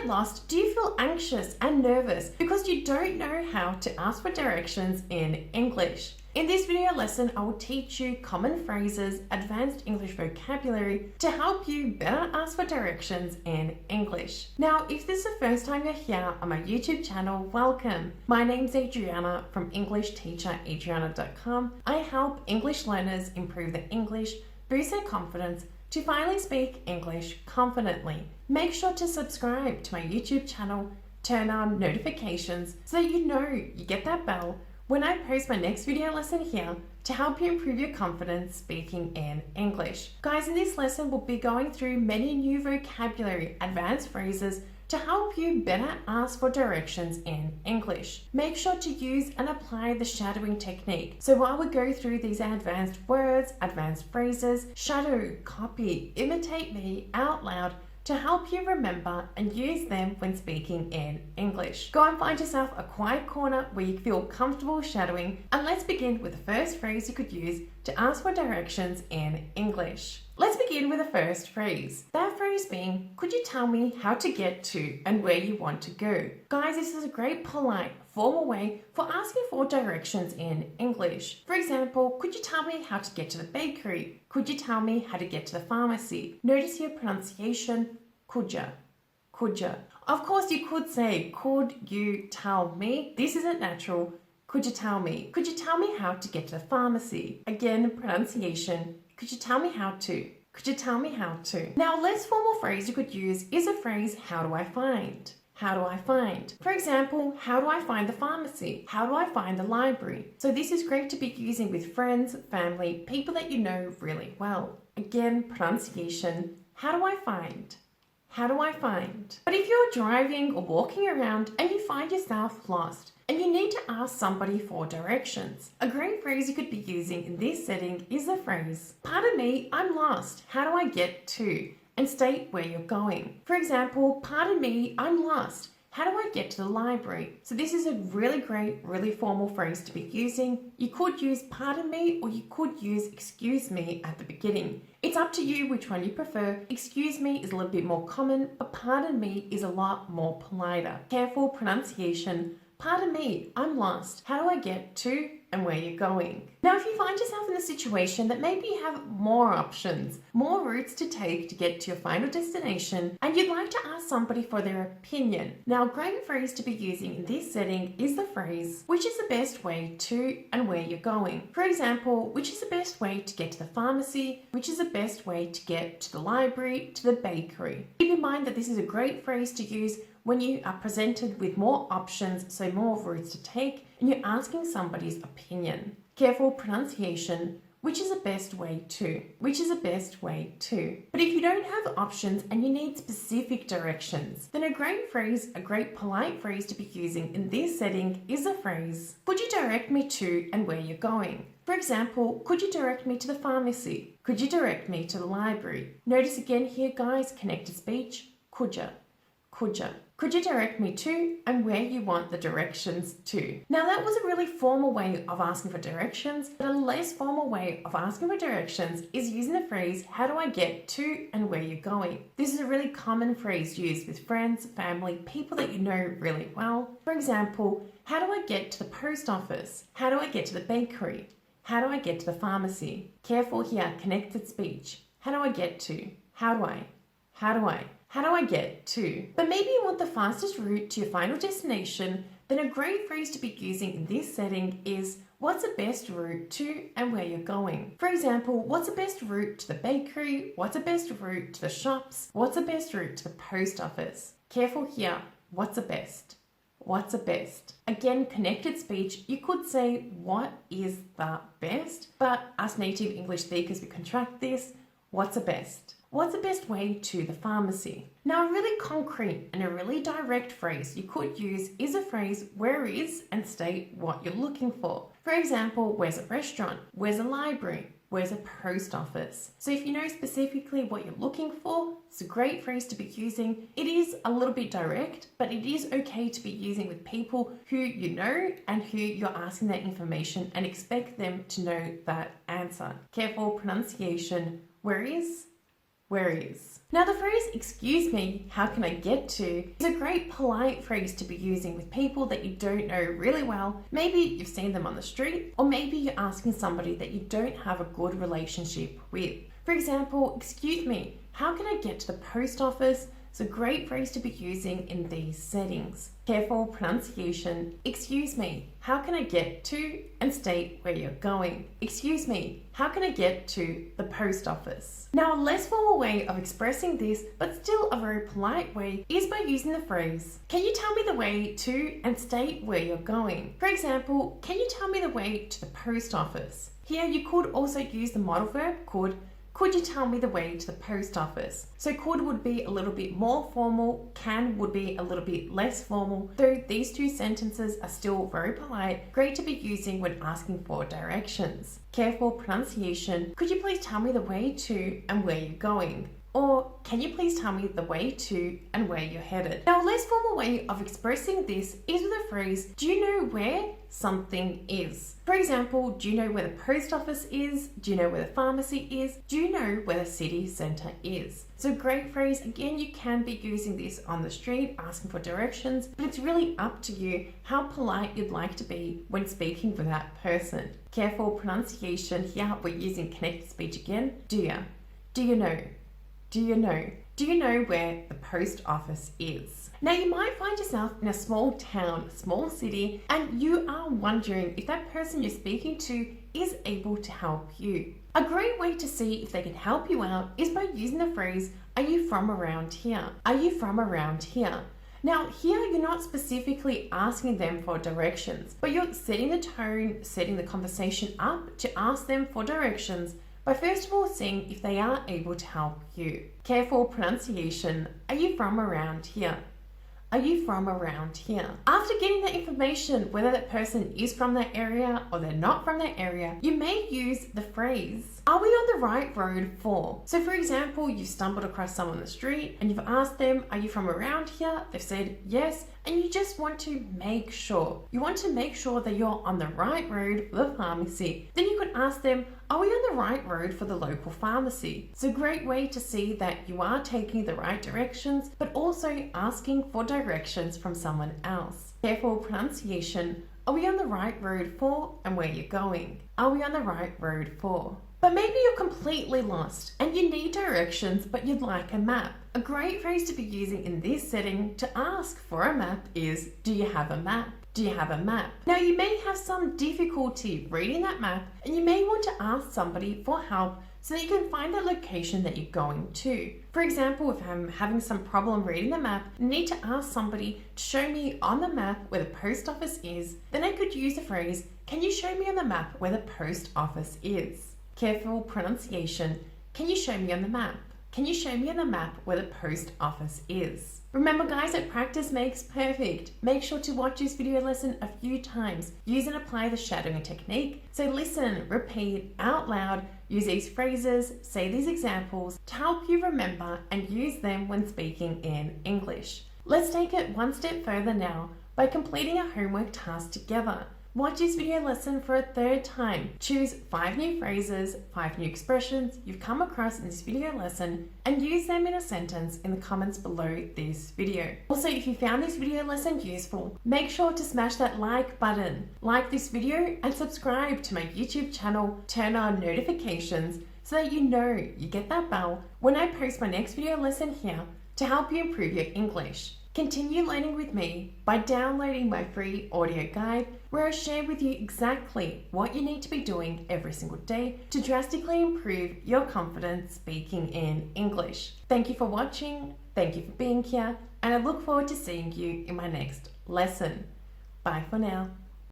lost? Do you feel anxious and nervous because you don't know how to ask for directions in English? In this video lesson, I will teach you common phrases, advanced English vocabulary to help you better ask for directions in English. Now, if this is the first time you're here on my YouTube channel, welcome. My name's Adriana from EnglishTeacherAdriana.com. I help English learners improve their English, boost their confidence to finally speak English confidently. Make sure to subscribe to my YouTube channel, turn on notifications so that you know you get that bell when I post my next video lesson here to help you improve your confidence speaking in English. Guys, in this lesson, we'll be going through many new vocabulary, advanced phrases to help you better ask for directions in English. Make sure to use and apply the shadowing technique. So while we go through these advanced words, advanced phrases, shadow, copy, imitate me out loud to help you remember and use them when speaking in English. Go and find yourself a quiet corner where you feel comfortable shadowing, and let's begin with the first phrase you could use to ask for directions in English. Let's begin with the first phrase. That phrase being, could you tell me how to get to and where you want to go? Guys, this is a great polite, formal way for asking for directions in English. For example, could you tell me how to get to the bakery? Could you tell me how to get to the pharmacy? Notice your pronunciation, could ya? Could ya? Of course, you could say, could you tell me? This isn't natural. Could you tell me? Could you tell me how to get to the pharmacy? Again, pronunciation. Could you tell me how to? Could you tell me how to? Now, a less formal phrase you could use is a phrase, how do I find? How do I find? For example, how do I find the pharmacy? How do I find the library? So this is great to be using with friends, family, people that you know really well. Again, pronunciation, how do I find? How do I find? But if you're driving or walking around and you find yourself lost, and you need to ask somebody for directions, a great phrase you could be using in this setting is the phrase, pardon me, I'm lost. How do I get to? And state where you're going. For example, pardon me, I'm lost. How do I get to the library? So this is a really great, really formal phrase to be using. You could use pardon me, or you could use excuse me at the beginning. It's up to you which one you prefer. Excuse me is a little bit more common, but pardon me is a lot more politer. Careful pronunciation. Pardon me, I'm lost. How do I get to and where you're going? Now, if you find yourself in a situation that maybe you have more options, more routes to take to get to your final destination, and you'd like to ask somebody for their opinion. Now, a great phrase to be using in this setting is the phrase, which is the best way to and where you're going? For example, which is the best way to get to the pharmacy? Which is the best way to get to the library, to the bakery? Keep in mind that this is a great phrase to use when you are presented with more options, so more routes to take, and you're asking somebody's opinion. Careful pronunciation, which is the best way to? Which is the best way to? But if you don't have options and you need specific directions, then a great phrase, a great polite phrase to be using in this setting is the phrase, could you direct me to and where you're going? For example, could you direct me to the pharmacy? Could you direct me to the library? Notice again here, guys, connected speech, could ya? Could ya? Could you direct me to and where you want the directions to? Now, that was a really formal way of asking for directions, but a less formal way of asking for directions is using the phrase, how do I get to and where you're going? This is a really common phrase used with friends, family, people that you know really well. For example, how do I get to the post office? How do I get to the bakery? How do I get to the pharmacy? Careful here, connected speech. How do I get to? How do I? How do I? How do I get to? But maybe you want the fastest route to your final destination, then a great phrase to be using in this setting is, what's the best route to and where you're going? For example, what's the best route to the bakery? What's the best route to the shops? What's the best route to the post office? Careful here, what's the best? What's the best? Again, connected speech, you could say, what is the best? But us native English speakers, we contract this, what's the best? What's the best way to the pharmacy? Now, a really concrete and a really direct phrase you could use is a phrase, where is, and state what you're looking for. For example, where's a restaurant? Where's a library? Where's a post office? So if you know specifically what you're looking for, it's a great phrase to be using. It is a little bit direct, but it is okay to be using with people who you know and who you're asking that information and expect them to know that answer. Careful pronunciation, where is, where is. Now the phrase, excuse me, how can I get to, is a great polite phrase to be using with people that you don't know really well. Maybe you've seen them on the street, or maybe you're asking somebody that you don't have a good relationship with. For example, excuse me, how can I get to the post office? It's a great phrase to be using in these settings. Careful pronunciation. Excuse me, how can I get to, and state where you're going. Excuse me, how can I get to the post office? Now, a less formal way of expressing this, but still a very polite way, is by using the phrase, can you tell me the way to, and state where you're going. For example, can you tell me the way to the post office? Here you could also use the modal verb could. Could you tell me the way to the post office? So could would be a little bit more formal, can would be a little bit less formal, though these two sentences are still very polite, great to be using when asking for directions. Careful pronunciation. Could you please tell me the way to and where you're going? Or can you please tell me the way to and where you're headed? Now, a less formal way of expressing this is with the phrase, do you know where something is? For example, do you know where the post office is? Do you know where the pharmacy is? Do you know where the city centre is? So great phrase. Again, you can be using this on the street, asking for directions, but it's really up to you how polite you'd like to be when speaking with that person. Careful pronunciation. Here we're using connected speech again. Do you? Do you know? Do you know? Do you know where the post office is? Now you might find yourself in a small town, small city, and you are wondering if that person you're speaking to is able to help you. A great way to see if they can help you out is by using the phrase, are you from around here? Are you from around here? Now here you're not specifically asking them for directions, but you're setting the tone, setting the conversation up to ask them for directions by first of all seeing if they are able to help you. Careful pronunciation. Are you from around here? Are you from around here? After getting that information, whether that person is from that area or they're not from that area, you may use the phrase, are we on the right road for? So for example, you've stumbled across someone on the street and you've asked them, are you from around here? They've said yes, and you just want to make sure. You want to make sure that you're on the right road for the pharmacy. Then you could ask them, are we on the right road for the local pharmacy? It's a great way to see that you are taking the right directions, but also asking for directions from someone else. Careful pronunciation. Are we on the right road for, and where you're going? Are we on the right road for? But maybe you're completely lost and you need directions, but you'd like a map. A great phrase to be using in this setting to ask for a map is, do you have a map? Do you have a map? Now you may have some difficulty reading that map and you may want to ask somebody for help so that you can find the location that you're going to. For example, if I'm having some problem reading the map and need to ask somebody to show me on the map where the post office is, then I could use the phrase, can you show me on the map where the post office is? Careful pronunciation. Can you show me on the map? Can you show me on the map where the post office is? Remember guys, that practice makes perfect. Make sure to watch this video lesson a few times. Use and apply the shadowing technique. So listen, repeat out loud, use these phrases, say these examples to help you remember and use them when speaking in English. Let's take it one step further now by completing a homework task together. Watch this video lesson for a third time. Choose 5 new phrases, 5 new expressions you've come across in this video lesson and use them in a sentence in the comments below this video. Also, if you found this video lesson useful, make sure to smash that like button, like this video and subscribe to my YouTube channel, turn on notifications so that you know you get that bell when I post my next video lesson here to help you improve your English. Continue learning with me by downloading my free audio guide where I share with you exactly what you need to be doing every single day to drastically improve your confidence speaking in English. Thank you for watching, thank you for being here, and I look forward to seeing you in my next lesson. Bye for now.